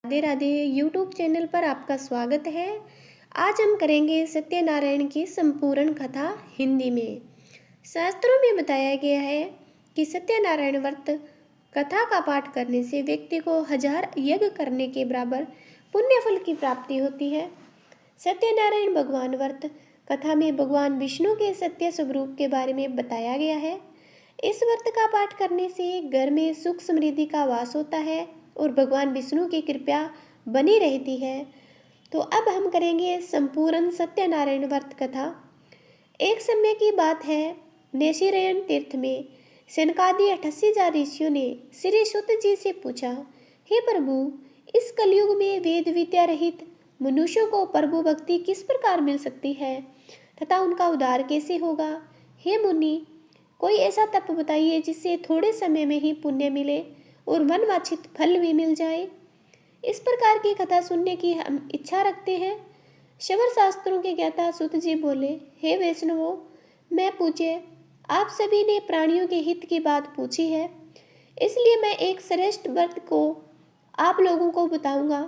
Radhe Radhe YouTube channel पर आपका स्वागत है। आज हम करेंगे सत्यनारायण की संपूर्ण कथा हिंदी में। शास्त्रों में बताया गया है कि सत्यनारायण व्रत कथा का पाठ करने से व्यक्ति को 1000 यज्ञ करने के बराबर पुण्य फल की प्राप्ति होती है। सत्यनारायण भगवान व्रत कथा में भगवान विष्णु के सत्य स्वरूप के बारे में बताया गया है। इस व्रत का पाठ करने से घर में सुख समृद्धि का वास होता है और भगवान विष्णु की कृपा बनी रहती है। तो अब हम करेंगे संपूर्ण सत्यनारायण व्रत कथा। एक समय की बात है, नेशिरयन तीर्थ में सनकादि 88 ऋषियों ने श्री सुत जी से पूछा, हे प्रभु, इस कलयुग में वेद विद्या रहित मनुष्यों को प्रभु भक्ति किस प्रकार मिल सकती है तथा उनका उद्धार कैसे होगा। हे मुनि, कोई ऐसा तप बताइए जिससे थोड़े समय में ही पुण्य मिले और मनवांछित फल भी मिल जाए। इस प्रकार की कथा सुनने की हम इच्छा रखते हैं। शवर शास्त्रों के ज्ञाता सुत जी बोले, हे वैष्णवों, मैं पूज्य, आप सभी ने प्राणियों के हित की बात पूछी है, इसलिए मैं एक श्रेष्ठ व्रत को आप लोगों को बताऊंगा,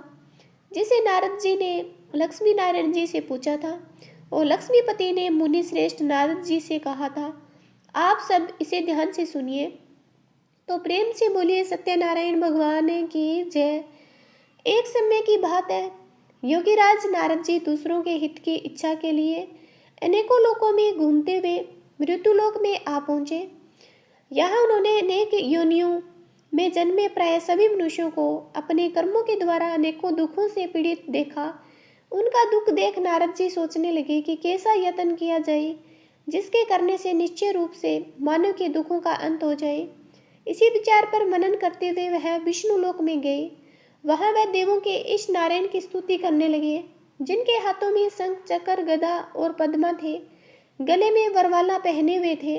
जिसे नारद जी ने लक्ष्मी नारायण जी से पूछा था और लक्ष्मीपति ने मुनि श्रेष्ठ नारद जी से कहा था। आप सब इसे ध्यान से सुनिए। तो प्रेम से बोलिए सत्यनारायण भगवान की जय। एक समय की बात है, योगीराज नारद जी दूसरों के हित की इच्छा के लिए अनेकों लोकों में घूमते हुए मृत्युलोक में आ पहुँचे। यहाँ उन्होंने अनेक योनियों में जन्मे प्राय सभी मनुष्यों को अपने कर्मों के द्वारा अनेकों दुखों से पीड़ित देखा। उनका दुख देख नारद जी सोचने लगे कि कैसा यत्न किया जाए जिसके करने से निश्चय रूप से मानव के दुखों का अंत हो जाए। इसी विचार पर मनन करते हुए वह विष्णु लोक में गए। वहां वह देवों के इष्ट नारायण की स्तुति करने लगे, जिनके हाथों में शंख चक्र गदा और पद्मा थे, गले में वरमाला पहने हुए थे।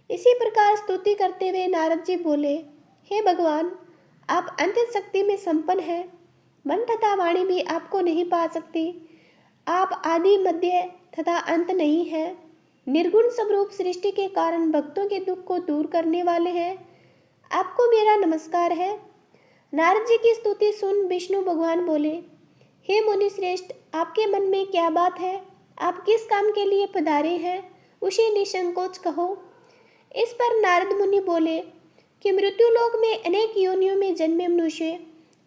इसी प्रकार स्तुति करते हुए नारद जी बोले, हे भगवान, आप अंत शक्ति में संपन्न हैं, मन तथा वाणी भी आपको नहीं पा सकती। आप आदि मध्य तथा अंत नहीं है, निर्गुण स्वरूप सृष्टि के कारण भक्तों के दुख को दूर करने वाले हैं। आपको मेरा नमस्कार है। नारद जी की स्तुति सुन विष्णु भगवान बोले, हे मुनि श्रेष्ठ, आपके मन में क्या बात है? आप किस काम के लिए पधारे हैं, उसे निसंकोच कहो। इस पर नारद मुनि बोले कि मृत्युलोक में अनेक योनियों में जन्मे मनुष्य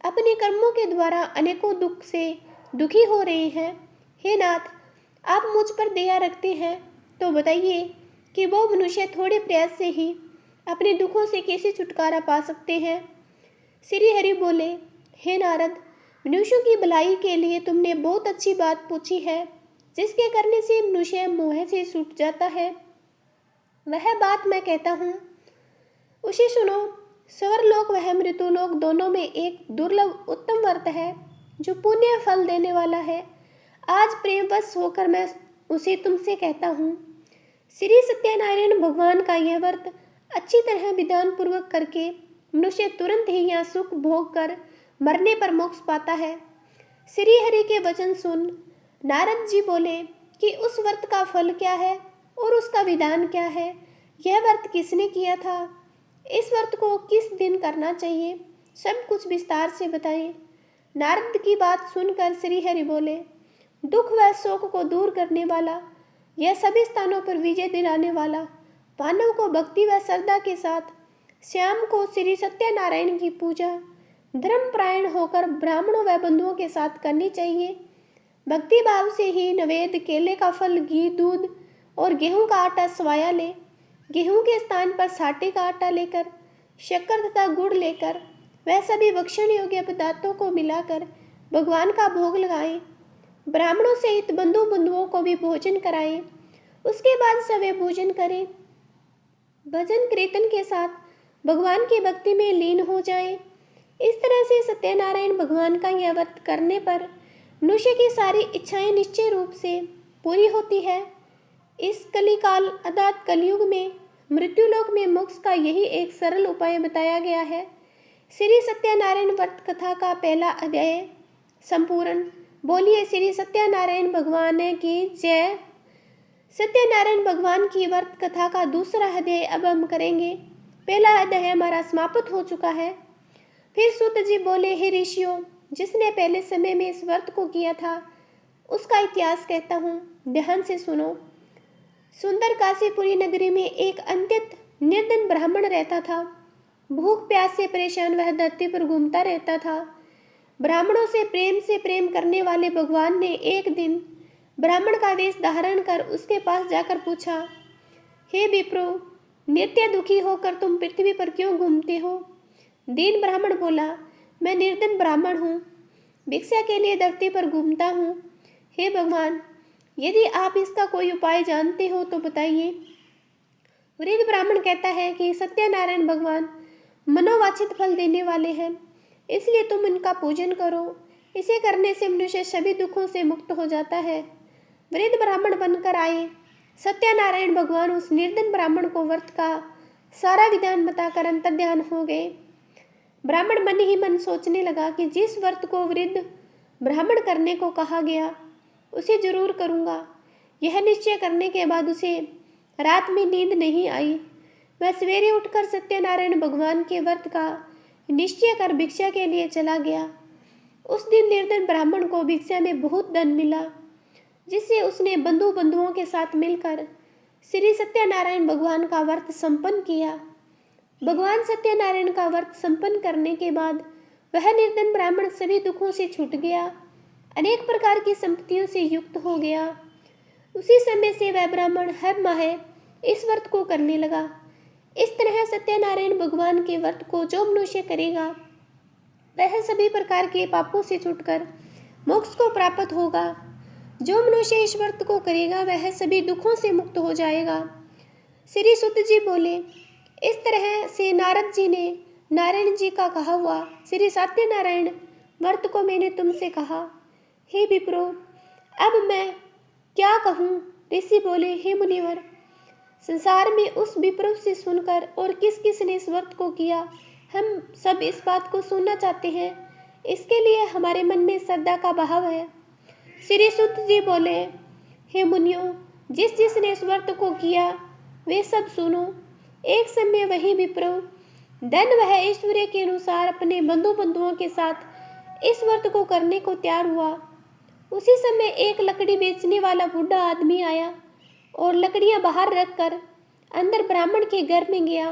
अपने कर्मों के द्वारा अनेकों दुख से दुखी हो रहे हैं। हे नाथ, आप मुझ पर दया रखते हैं तो बताइए कि वो मनुष्य थोड़े प्रयास से ही अपने दुखों से कैसे छुटकारा पा सकते हैं। श्री हरि बोले, हे नारद, मनुष्यों की भलाई के लिए तुमने बहुत अच्छी बात पूछी है, जिसके करने से मनुष्य मोह से छूट जाता है। वह बात मैं कहता हूँ, उसे सुनो। स्वर्लोक वह मृत्युलोक दोनों में एक दुर्लभ उत्तम व्रत है जो पुण्य फल देने वाला है। आज प्रेमवश होकर मैं उसे तुमसे कहता हूँ। श्री सत्यनारायण भगवान का यह व्रत अच्छी तरह विधान पूर्वक करके मनुष्य तुरंत ही यहाँ सुख भोग कर मरने पर मोक्ष पाता है। श्री हरि के वचन सुन नारद जी बोले कि उस व्रत का फल क्या है और उसका विधान क्या है, यह व्रत किसने किया था, इस व्रत को किस दिन करना चाहिए, सब कुछ विस्तार से बताएं। नारद की बात सुनकर श्री हरि बोले, दुख व शोक को दूर करने वाला, यह सभी स्थानों पर विजय दिलाने वाला, मानव को भक्ति व श्रद्धा के साथ श्याम को श्री सत्यनारायण की पूजा धर्मपरायण होकर ब्राह्मणों व बंधुओं के साथ करनी चाहिए। भक्ति भाव से ही नवेद, केले का फल, घी, दूध और गेहूं का आटा स्वाया ले। गेहूं के स्थान पर साटे का आटा लेकर शक्कर तथा गुड़ लेकर वह सभी भक्षण योग्य पदार्थों को मिलाकर भगवान का भोग लगाएं। ब्राह्मणों सहित बंधुओं को भी भोजन कराएं। उसके बाद सवे भोजन करें। भजन कीर्तन के साथ भगवान की भक्ति में लीन हो जाएं। इस तरह से सत्यनारायण भगवान का यह व्रत करने पर मनुष्य की सारी इच्छाएं निश्चय रूप से पूरी होती है। इस कलिकाल अर्थात कलयुग में मृत्युलोक में मोक्ष का यही एक सरल उपाय बताया गया है। श्री सत्यनारायण व्रत कथा का पहला अध्याय संपूर्ण। बोलिए श्री सत्यनारायण भगवान की जय। सत्यनारायण भगवान की व्रत कथा का दूसरा अध्याय अब हम करेंगे। पहला अध्याय हमारा समाप्त हो चुका है। फिर सूत जी बोले, हे ऋषियों, जिसने पहले समय में इस व्रत को किया था उसका इतिहास कहता हूँ, ध्यान से सुनो। सुंदर काशीपुरी नगरी में एक अत्यंत निर्धन ब्राह्मण रहता था। भूख प्यास से परेशान वह धरती पर घूमता रहता था। ब्राह्मणों से प्रेम करने वाले भगवान ने एक दिन ब्राह्मण का वेश धारण कर उसके पास जाकर पूछा, हे विप्रो, नित्य दुखी होकर तुम पृथ्वी पर क्यों घूमते हो? दीन ब्राह्मण बोला, मैं निर्धन ब्राह्मण हूँ, भिक्षा के लिए धरती पर घूमता हूँ। हे भगवान, यदि आप इसका कोई उपाय जानते हो तो बताइए। वृद्ध ब्राह्मण कहता है कि सत्यनारायण भगवान मनोवांछित फल देने वाले हैं, इसलिए तुम इनका पूजन करो। इसे करने से मनुष्य सभी दुखों से मुक्त हो जाता है। वृद्ध ब्राह्मण बनकर आए सत्यनारायण भगवान उस निर्धन ब्राह्मण को व्रत का सारा विधान बताकर अंतर्ध्यान हो गए। ब्राह्मण मन ही मन सोचने लगा कि जिस व्रत को वृद्ध ब्राह्मण करने को कहा गया उसे जरूर करूँगा। यह निश्चय करने के बाद उसे रात में नींद नहीं आई। वह सवेरे उठकर सत्यनारायण भगवान के व्रत का निश्चय कर भिक्षा के लिए चला गया। उस दिन निर्धन ब्राह्मण को भिक्षा में बहुत धन मिला, जिससे उसने बंधुओं के साथ मिलकर श्री सत्यनारायण भगवान का व्रत संपन्न किया। भगवान सत्यनारायण का व्रत संपन्न करने के बाद वह निर्धन ब्राह्मण सभी दुखों से छूट गया, अनेक प्रकार की संपत्तियों से युक्त हो गया। उसी समय से वह ब्राह्मण हर माह इस व्रत को करने लगा। इस तरह सत्यनारायण भगवान के व्रत को जो मनुष्य करेगा वह सभी प्रकार के पापों से छूटकर मोक्ष को प्राप्त होगा। जो मनुष्य इस व्रत को करेगा वह सभी दुखों से मुक्त हो जाएगा। श्री सुत जी बोले, इस तरह से नारद जी ने नारायण जी का कहा हुआ श्री सत्यनारायण व्रत को मैंने तुमसे कहा। हे विप्रो, अब मैं क्या कहूँ? ऋषि बोले, हे मुनिवर, संसार में उस विप्र से सुनकर और किस किस ने इस व्रत को किया, हम सब इस बात को सुनना चाहते हैं। इसके लिए हमारे मन में श्रद्धा का भाव है। श्री सुत जी बोले, हे मुनियों, जिसने इस व्रत को किया वे सब सुनो। एक समय वही विप्र धन वह ऐश्वर्य के अनुसार अपने बंधुओं के साथ इस व्रत को करने को तैयार हुआ। उसी समय एक लकड़ी बेचने वाला बूढ़ा आदमी आया और लकड़ियां बाहर रखकर अंदर ब्राह्मण के घर में गया।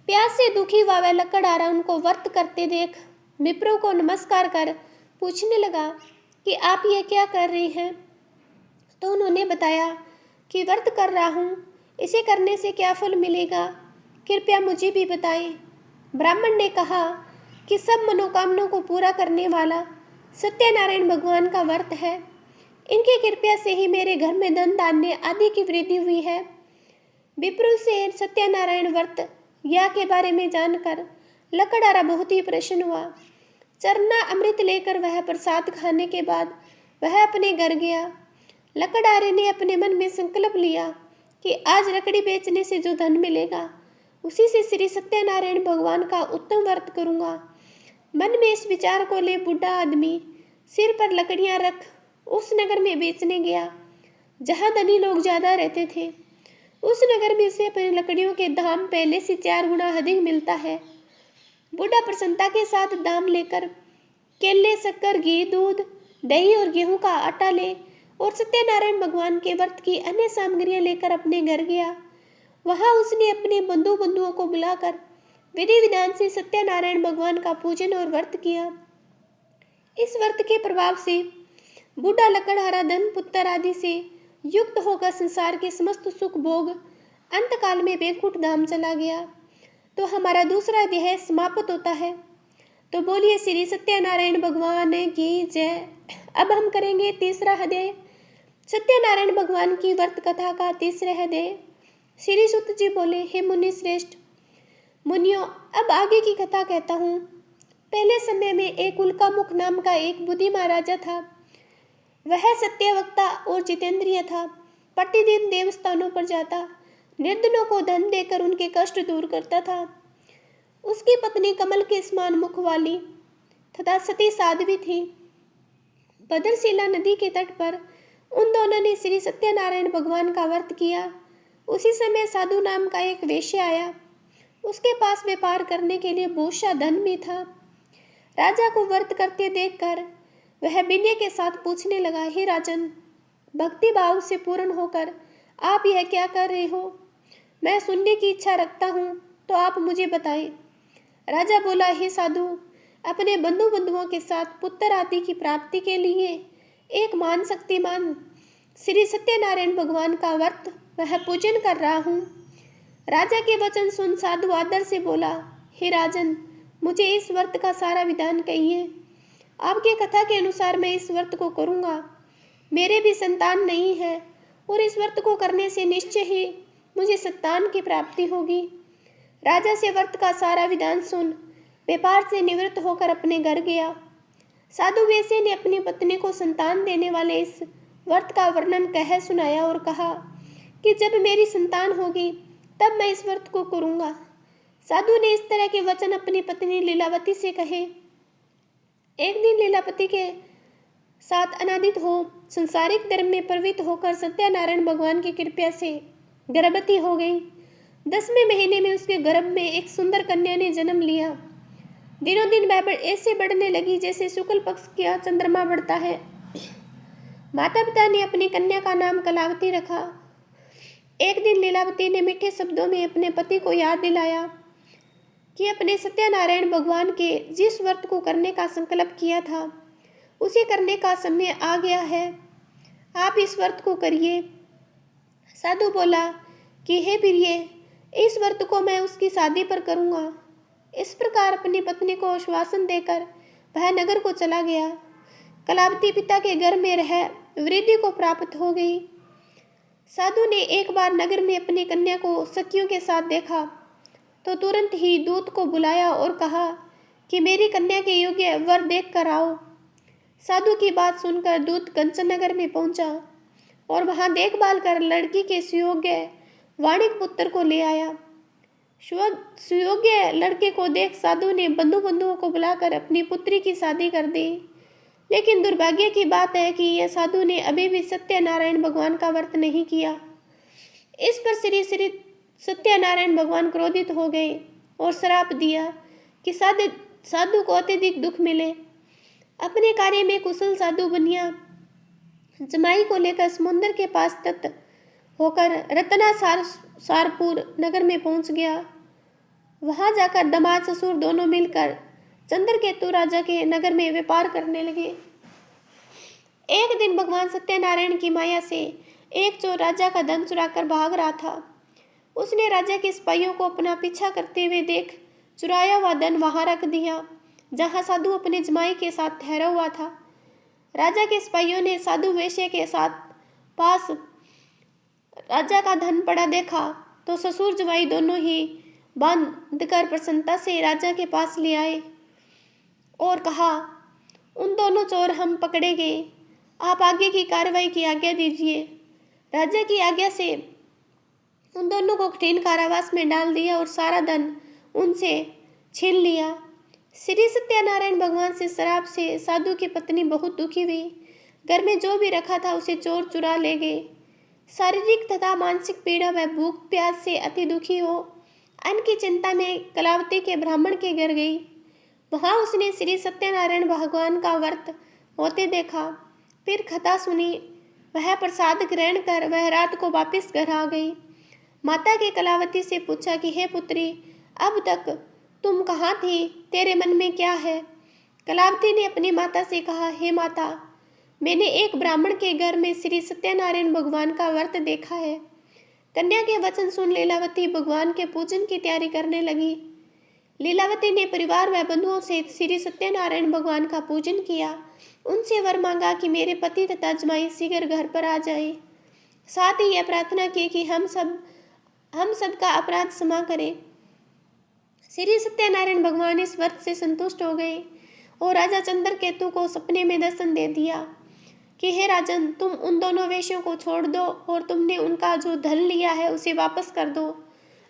प्यास से दुखी हुआ वह लकड़हारा उनको व्रत करते देख विप्रो को नमस्कार कर पूछने लगा कि आप ये क्या कर रहे हैं? तो उन्होंने बताया कि व्रत कर रहा हूँ, इसे करने से क्या फल मिलेगा, कृपया मुझे भी बताएं। ब्राह्मण ने कहा कि सब मनोकामनाओं को पूरा करने वाला सत्यनारायण भगवान का व्रत है। इनकी कृपा से ही मेरे घर में धन धान्य आदि की वृद्धि हुई है। विप्र से सत्यनारायण व्रत या के बारे में जानकर लकड़हारा बहुत ही प्रसन्न हुआ। चरना अमृत लेकर वह प्रसाद खाने के बाद वह अपने घर गया। लकड़हारे ने अपने मन में संकल्प लिया कि आज लकड़ी बेचने से जो धन मिलेगा उसी से श्री सत्यनारायण भगवान का उत्तम व्रत करूँगा। मन में इस विचार को ले बूढ़ा आदमी सिर पर लकड़ियां रख उस नगर में बेचने गया जहां धनी लोग ज्यादा रहते थे। उस नगर में से अपनी लकड़ियों के दाम पहले से 4 गुना अधिक मिलता है। बूढ़ा प्रसन्नता के साथ दाम लेकर केले, शक्कर, घी, दूध, दही और गेहूं का आटा ले और सत्यनारायण भगवान के व्रत की अन्य सामग्रियां लेकर अपने घर गया। वहां उसने अपने बंधुओं को बुलाकर विधि विधान से सत्यनारायण भगवान का पूजन और व्रत किया। इस व्रत के प्रभाव से बूढ़ा लकड़हारा धन पुत्र आदि से युक्त होकर संसार के समस्त सुख भोग अंतकाल में वैकुंठ धाम चला गया। तो हमारा दूसरा अध्याय समाप्त होता है। तो बोलिए श्री सत्यनारायण भगवान की जय। अब हम करेंगे तीसरा अध्याय, सत्यनारायण भगवान की व्रत कथा का तीसरा अध्याय। श्री सुत जी बोले, हे मुनि श्रेष्ठ, मुनियों, अब आगे की कथा कहता हूँ। पहले समय में एक उल्कामुख नाम का एक बुद्धिमान राजा था। वह सत्यवक्ता और जितेंद्रिय था। प्रतिदिन देवस्थानों पर जाता, निर्धनों को धन देकर उनके कष्ट दूर करता था। उसकी पत्नी कमल के समान मुख वाली तथा सती साध्वी थी। भद्रशिला नदी के तट पर उन दोनों ने श्री सत्यनारायण भगवान का व्रत किया। उसी समय साधु नाम का एक वेश्या आया। उसके पास व्यापार करने के लिए बहुत सा धन भी था। राजा को व्रत करते देखकर वह विनय के साथ पूछने लगा, हे राजन, भक्ति भाव से पूर्ण होकर आप यह क्या कर रहे हो? मैं सुनने की इच्छा रखता हूँ, तो आप मुझे बताएं। राजा बोला, हे साधु, अपने बंधुओं के साथ पुत्र आदि की प्राप्ति के लिए एक महान शक्तिमान श्री सत्यनारायण भगवान का व्रत वह पूजन कर रहा हूँ। राजा के वचन सुन साधु आदर से बोला, हे राजन, मुझे इस व्रत का सारा विधान कहिए। आपके कथा के अनुसार मैं इस व्रत को करूँगा। मेरे भी संतान नहीं है और इस व्रत को करने से निश्चय ही मुझे संतान की प्राप्ति होगी। राजा से व्रत का सारा विधान सुन व्यापार से निवृत्त होकर अपने घर गया। साधु वैश्य ने अपनी पत्नी को संतान देने वाले इस व्रत का वर्णन कह सुनाया और कहा कि जब मेरी संतान होगी तब मैं इस व्रत को करूँगा। साधु ने इस तरह के वचन अपनी पत्नी लीलावती से कहे। एक दिन लीलावती के साथ अनादित हो संसारिक धर्म में प्रवृत्त होकर सत्यनारायण भगवान की कृपा से गर्भवती हो गई। 10वें महीने में उसके गर्भ में एक सुंदर कन्या ने जन्म लिया। दिनों दिन वह ऐसे बढ़ने लगी जैसे शुक्ल पक्ष का चंद्रमा बढ़ता है। माता पिता ने अपनी कन्या का नाम कलावती रखा। एक दिन लीलावती ने मीठे शब्दों में अपने पति को याद दिलाया कि अपने सत्यनारायण भगवान के जिस व्रत को करने का संकल्प किया था उसे करने का समय आ गया है। आप इस व्रत को करिए। साधु बोला कि हे प्रिय, इस व्रत को मैं उसकी शादी पर करूँगा। इस प्रकार अपनी पत्नी को आश्वासन देकर वह नगर को चला गया। कलावती पिता के घर में रह वृद्धि को प्राप्त हो गई। साधु ने एक बार नगर में अपनी कन्या को सखियों के साथ देखा तो तुरंत ही दूत को बुलाया और कहा कि मेरी कन्या के योग्य वर देख कर आओ। साधु की बात सुनकर दूत कंचन नगर में पहुंचा और वहां देखभाल कर लड़की के सुयोग्य वाणिक पुत्र को ले आया। सुयोग्य लड़के को देख साधु ने बंधुओं को बुलाकर अपनी पुत्री की शादी कर दी। लेकिन दुर्भाग्य की बात है कि यह साधु ने अभी भी सत्यनारायण भगवान का व्रत नहीं किया। इस पर श्री सत्यनारायण भगवान क्रोधित हो गए और श्राप दिया कि साधु को अत्यधिक दुख मिले। अपने कार्य में कुशल साधु बनिया जमाई को लेकर समुद्र के पास तट होकर रत्ना सारपुर नगर में पहुंच गया। वहां जाकर दामाद ससुर दोनों मिलकर चंद्रकेतु राजा के नगर में व्यापार करने लगे। एक दिन भगवान सत्यनारायण की माया से एक चोर राजा का धन चुराकर भाग रहा था। उसने राजा के सिपाहियों को अपना पीछा करते हुए देख चुराया हुआ धन वहां रख दिया जहां साधु अपने जमाई के साथ ठहरा हुआ था। राजा के सिपाहियों ने साधु वैश्य के साथ पास राजा का धन पड़ा देखा तो ससुर जमाई दोनों ही बांधकर प्रसन्नता से राजा के पास ले आए और कहा, उन दोनों चोर हम पकड़े गए, आप आगे की कार्रवाई की आज्ञा दीजिए। राजा की आज्ञा से उन दोनों को कठिन कारावास में डाल दिया और सारा धन उनसे छीन लिया। श्री सत्यनारायण भगवान से श्राप से साधु की पत्नी बहुत दुखी हुई। घर में जो भी रखा था उसे चोर चुरा ले गए। शारीरिक तथा मानसिक पीड़ा व भूख प्यास से अति दुखी हो अन्न की चिंता में कलावती के ब्राह्मण के घर गई। वहां उसने श्री सत्यनारायण भगवान का व्रत होते देखा। फिर कथा सुनी। वह प्रसाद ग्रहण कर वह रात को वापस घर आ गई। माता के कलावती से पूछा कि हे पुत्री, अब तक तुम कहाँ थी? तेरे मन में क्या है? कलावती ने अपनी माता से कहा, हे माता, मैंने एक ब्राह्मण के घर में श्री सत्यनारायण भगवान का व्रत देखा है। कन्या के वचन सुन लीलावती भगवान के पूजन की तैयारी करने लगी। लीलावती ने परिवार व बंधुओं से श्री सत्यनारायण भगवान का पूजन किया। उनसे वर मांगा कि मेरे पति तथा जमाई शीघ्र घर पर आ जाए। साथ ही यह प्रार्थना की कि हम सब का अपराध क्षमा करें। श्री सत्यनारायण भगवान इस व्रत से संतुष्ट हो गए और राजा चंद्रकेतु को सपने में दर्शन दे दिया कि हे राजन, तुम उन दोनों वेश्यों को छोड़ दो और तुमने उनका जो धन लिया है उसे वापस कर दो।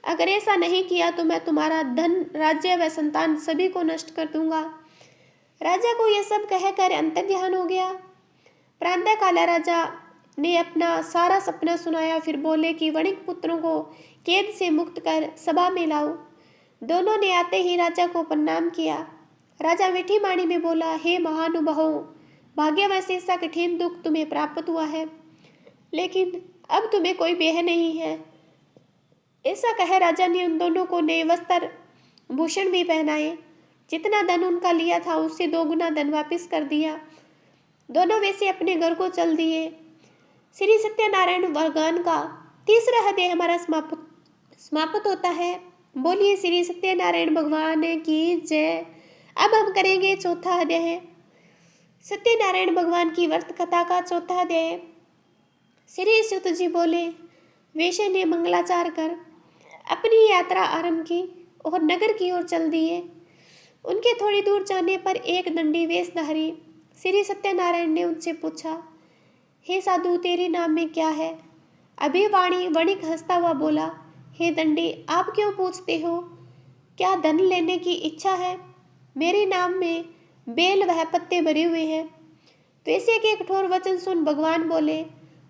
अगर ऐसा नहीं किया तो मैं तुम्हारा धन, राज्य व संतान सभी को नष्ट कर दूंगा। राजा को यह सब कहकर अंतर्ध्यान हो गया। प्रातः काल राजा ने अपना सारा सपना सुनाया। फिर बोले कि वणिक पुत्रों को कैद से मुक्त कर सभा में लाओ। दोनों ने आते ही राजा को प्रणाम किया राजा मीठी वाणी में बोला, हे महानुभावों, भाग्यवश ऐसा कठिन दुख तुम्हें प्राप्त हुआ है, लेकिन अब तुम्हें कोई ब्याह नहीं है। ऐसा कह राजा ने उन दोनों को नए वस्त्र भूषण भी पहनाए। जितना धन उनका लिया था उससे 2 गुना धन वापस कर दिया। दोनों वैसे अपने घर को चल दिए। श्री सत्यनारायण भगवान का तीसरा अध्याय हमारा समाप्त होता है। बोलिए श्री सत्यनारायण भगवान की जय। अब हम करेंगे चौथा अध्याय, सत्यनारायण भगवान की व्रत कथा का चौथा अध्याय। श्री सुत जी बोले, वैश्य ने मंगलाचार कर अपनी यात्रा आरंभ की और नगर की ओर चल दिए। उनके थोड़ी दूर जाने पर एक दंडी वेशधारी श्री सत्यनारायण ने उनसे पूछा, हे साधु, तेरे नाम में क्या है? अभिवाणी वणिक हंसता हुआ बोला, हे दंडी, आप क्यों पूछते हो? क्या धन लेने की इच्छा है? मेरे नाम में बेल वह पत्ते भरे हुए हैं। वैसे के कठोर वचन सुन भगवान बोले,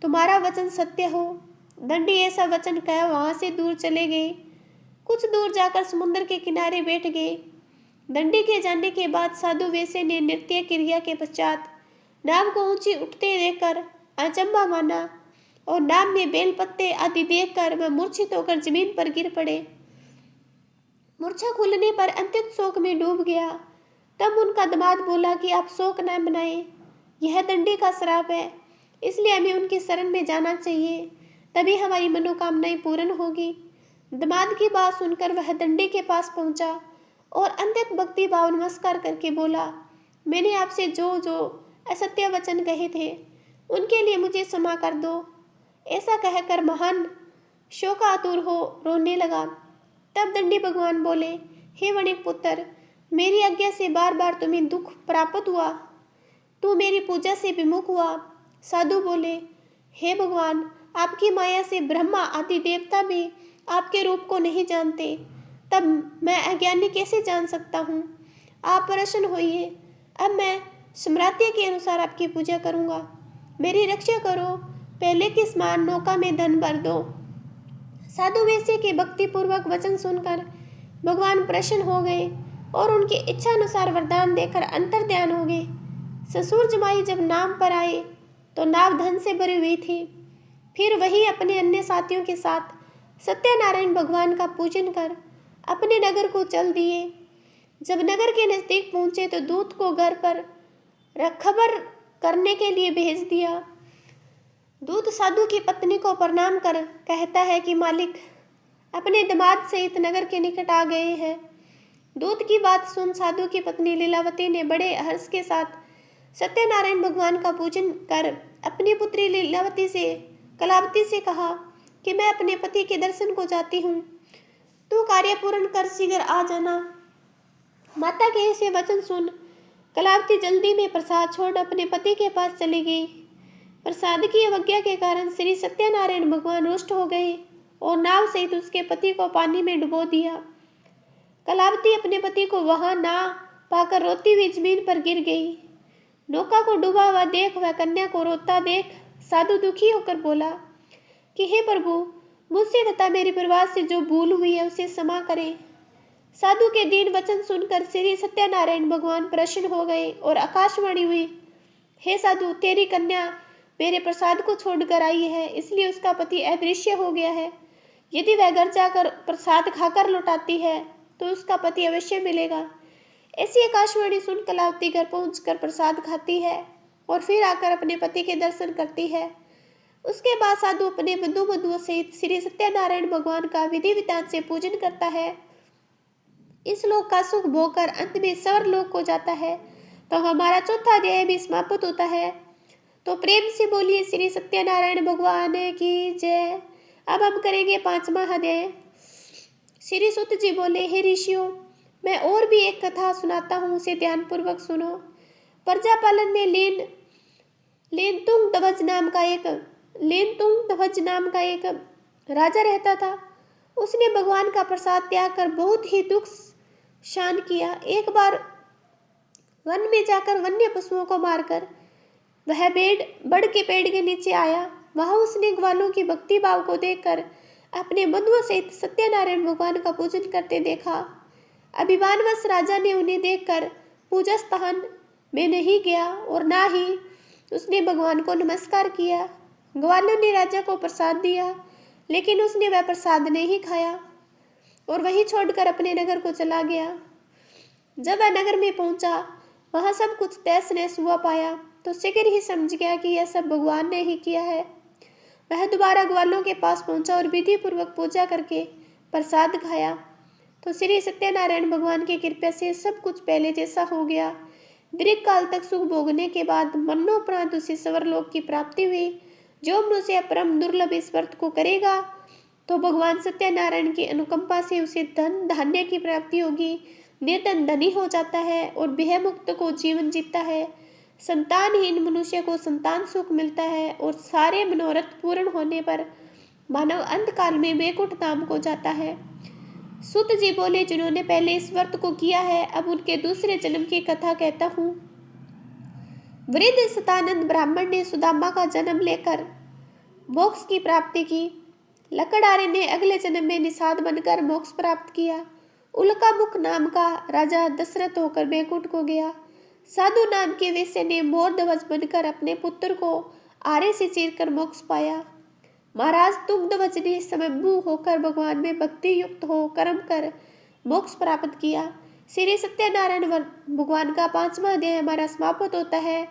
तुम्हारा वचन सत्य हो। दंडी ऐसा वचन कह वहां से दूर चले गए। कुछ दूर जाकर समुद्र के किनारे बैठ गए। दंडी के जाने के बाद साधु वैसे ने नृत्य क्रिया के पश्चात नाव को ऊंची उठते देखकर अचंभा माना और नाव में बेल पत्ते आदि देखकर वह मूर्छित होकर जमीन पर गिर पड़े। मूर्छा खुलने पर अत्यंत शोक में डूब गया। तब उनका दामाद बोला कि आप शोक न मनाएं, यह दंडी का श्राप है, इसलिए हमें उनकी शरण में जाना चाहिए, तभी हमारी मनोकामनाएं पूर्ण होगी। दामाद की बात सुनकर वह दंडी के पास पहुंचा और अत्यंत भक्ति भाव नमस्कार करके बोला, मैंने आपसे जो जो असत्य वचन कहे थे उनके लिए मुझे क्षमा कर दो। ऐसा कहकर महान शोकातुर हो रोने लगा। तब दंडी भगवान बोले, हे वणिक पुत्र, मेरी आज्ञा से बार बार तुम्हें दुख प्राप्त हुआ, तू मेरी पूजा से विमुख हुआ। साधु बोले, हे भगवान, आपकी माया से ब्रह्मा आदि देवता भी आपके रूप को नहीं जानते, तब मैं अज्ञानी कैसे जान सकता हूँ? आप प्रसन्न होइए, अब मैं सम्राज्ञी के अनुसार आपकी पूजा करूँगा। मेरी रक्षा करो, पहले के समान नौका में धन भर दो। साधु वैश्य के भक्तिपूर्वक वचन सुनकर भगवान प्रसन्न हो गए और उनकी इच्छा अनुसार वरदान देकर अंतर्ध्यान हो गए। ससुर जमाई जब नाव पर आए तो नाव धन से भरी हुई थी। फिर वही अपने अन्य साथियों के साथ सत्यनारायण भगवान का पूजन कर अपने नगर को चल दिए। जब नगर के नजदीक पहुंचे तो दूत को घर पर खबर करने के लिए भेज दिया। दूत साधु की पत्नी को प्रणाम कर कहता है कि मालिक अपने दामाद सहित नगर के निकट आ गए हैं। दूत की बात सुन साधु की पत्नी लीलावती ने बड़े हर्ष के साथ सत्यनारायण भगवान का पूजन कर अपनी पुत्री कलावती से कहा कि मैं अपने पति के दर्शन को जाती हूँ, तू कार्य पूर्ण कर शीघ्र आ जाना। माता के ऐसे वचन सुन कलावती जल्दी में प्रसाद छोड़ अपने पति के पास चली गई। प्रसाद की अवज्ञा के कारण श्री सत्यनारायण भगवान रुष्ट हो गए और नाव सहित उसके पति को पानी में डुबो दिया। कलावती अपने पति को वहां ना पाकर रोती हुई जमीन पर गिर गई। नौका को डूबा हुआ देख वह कन्या को रोता देख साधु दुखी होकर बोला कि हे प्रभु, मुझसे तथा मेरे परिवार से जो भूल हुई है उसे क्षमा करें। साधु के दीन वचन सुनकर श्री सत्यनारायण भगवान प्रसन्न हो गए और आकाशवाणी हुई, हे साधु, तेरी कन्या मेरे प्रसाद को छोड़कर आई है, इसलिए उसका पति अदृश्य हो गया है। यदि वह घर जाकर प्रसाद खाकर लौटाती है तो उसका पति अवश्य मिलेगा। ऐसी आकाशवाणी सुन कलावती घर पहुंचकर प्रसाद खाती है और फिर आकर अपने पति के दर्शन करती है। उसके बाद साधु अपने बंधु बंधुओं सहित श्री सत्यनारायण भगवान का विधि विधान से पूजन करता है। इस लोक का सुख भोगकर अंत में स्वर लोक को जाता है। तो हमारा चौथा अध्याय भी समाप्त होता है। तो प्रेम से बोलिए श्री सत्यनारायण भगवान की जय। अब हम करेंगे 5वां अध्याय। श्री सुत जी बोले, हे ऋषियों, मैं और भी एक कथा सुनाता हूँ, उसे ध्यानपूर्वक सुनो। प्रजापालन में लेनतुंग ध्वज नाम का एक राजा रहता था। उसने भगवान का प्रसाद त्याग कर बहुत ही दुख शान किया। एक बार वन में जाकर वन्य पशुओं को मारकर वह बड़ के पेड़ के नीचे आया। वहां उसने ग्वालों की भक्ति भाव को देखकर अपने बंधुओं सहित सत्यनारायण भगवान का पूजन करते देखा। अभिमानवश राजा ने उन्हें देखकर पूजा स्थान में नहीं गया और ना ही उसने भगवान को नमस्कार किया। ग्वालों ने राजा को प्रसाद दिया, लेकिन उसने वह प्रसाद नहीं खाया और वहीं छोड़कर अपने नगर को चला गया। जब वह नगर में पहुंचा, वहां सब कुछ तहस नहस हुआ पाया तो शीघ्र ही समझ गया कि यह सब भगवान ने ही किया है। वह दोबारा ग्वालों के पास पहुंचा और विधि पूर्वक पूजा करके प्रसाद खाया तो श्री सत्यनारायण भगवान की कृपा से सब कुछ पहले जैसा हो गया। दीर्घ काल तक सुख भोगने के बाद मरणोपरांत उसे स्वर्गलोक की प्राप्ति हुई। जो मनुष्य परम दुर्लभ इस व्रत को करेगा तो भगवान सत्यनारायण की अनुकंपा से उसे धन धान्य की प्राप्ति होगी। निर्धन धनी हो जाता है और भय मुक्त को जीवन जीता है। संतानहीन मनुष्य को संतान सुख मिलता है और सारे मनोरथ पूर्ण होने पर मानव अंत काल में वैकुंठ धाम को जाता है। सूत जी बोले, जिन्होंने पहले इस व्रत को किया है, अब उनके दूसरे जन्म की कथा कहता हूँ। वृद्ध सतानंद ब्राह्मण ने सुदामा का जन्म लेकर मोक्ष की प्राप्ति की। लकड़हारे ने अगले जन्म में निषाद बनकर मोक्ष प्राप्त किया। उल्कामुख नाम का राजा दशरथ होकर वैकुंठ को गया। साधु नाम के वेश्या ने मोर ध्वज बनकर अपने पुत्र को आरे से चीरकर मोक्ष पाया। महाराज तुंगध्वज ने समभू होकर भगवान में भक्ति युक्त हो कर्म कर मोक्ष प्राप्त किया। श्री सत्यनारायण भगवान का 5वां अध्याय हमारा समाप्त होता है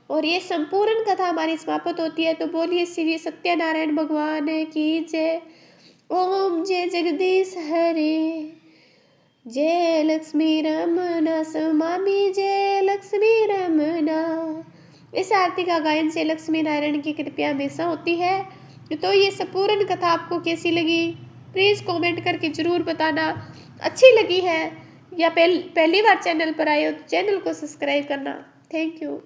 और ये संपूर्ण कथा हमारी समाप्त होती है। तो बोलिए श्री सत्यनारायण भगवान की जय। ओम जय जगदीश हरे, जय लक्ष्मी रमना स्वामी, जय लक्ष्मी रमना। इस आरती का गायन से लक्ष्मी नारायण की कृपा हमेशा होती है। तो ये संपूर्ण कथा आपको कैसी लगी प्लीज़ कमेंट करके ज़रूर बताना। अच्छी लगी है या पहली बार चैनल पर आए हो तो चैनल को सब्सक्राइब करना। Thank you.